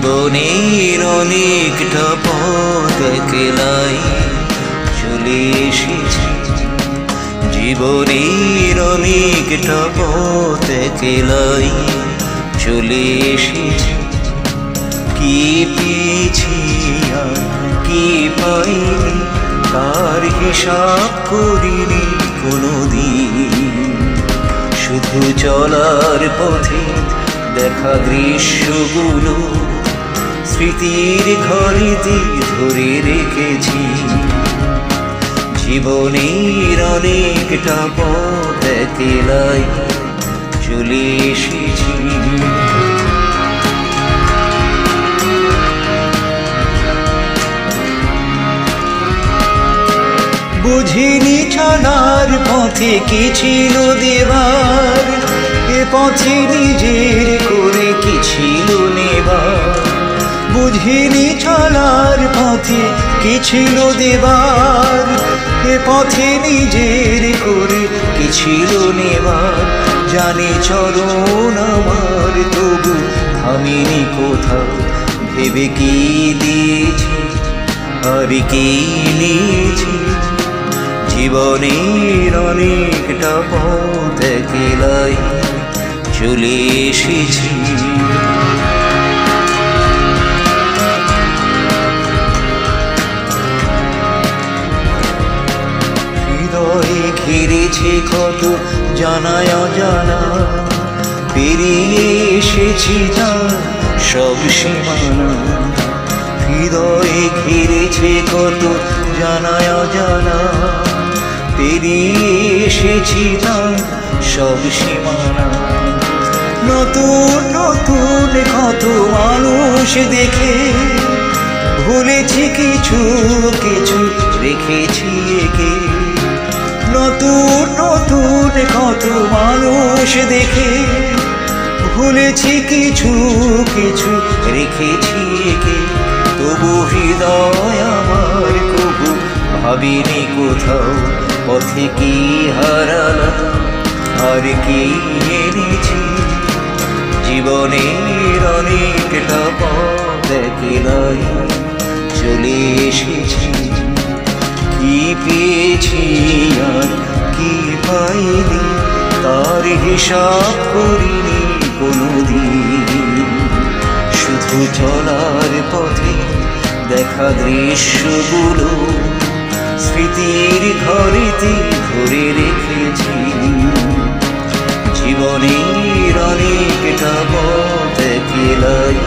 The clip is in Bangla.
জীবনের অনেকটা পথ একলাই চলে এসেছি, জীবনের অনেকটা পথ একলাই চলে এসেছি। কি পেয়েছি আর কি পাইনি তার হিসাব করিনি কোনোদিন। শুধু চলার পথে দেখা দৃশ্যগুলো স্মৃতির ঘরেতে ধরে রেখেছি। জীবনের অনেকটা পথ একলাই চলে এসেছি। বুঝিনি চলার পথে কি ছিল দেবার, এ পথে নিজের করে কি ছিল নেবার। বুঝিনি চলার পথে কি ছিল দেবার, এ পথে নিজের করে কি ছিল নেবার। জানি চরণ আমার তবু থামিনি কোথাও, ভেবে কি দিয়েছি আর কি নিয়েছি। জীবনের অনেকটা পথ একলাই চলে এসেছি। হৃদয়ে ঘিরেছে কত জানায় অজানা, পেরিয়ে এসেছি তার সব সীমানা। হৃদয়ে ঘিরেছে কত জানায় অজানা, পেরিয়ে এসেছি তার সব সীমানা। নতুন নতুন কত মানুষ দেখে ভুলেছি কিছু কিছু রেখেছি একে। নতুন নতুন কত মানুষ দেখে ভুলেছি কিছু কিছু রেখেছি একে। তবু হৃদয় আমার কবু ভাবিনি কোথাও, পথে কি হারালাম আর কি এনেছি। জীবনের অনেকটা পথ একলাই চলে এসেছি। কি পেয়েছি আর কি পাইনি তার হিসাব করিনি কোনোদিন। শুধু চলার পথে দেখা দৃশ্যগুলো স্মৃতির ঘরেতে ধরে রেখেছি। জীবনের অনেকটা পথ একলাই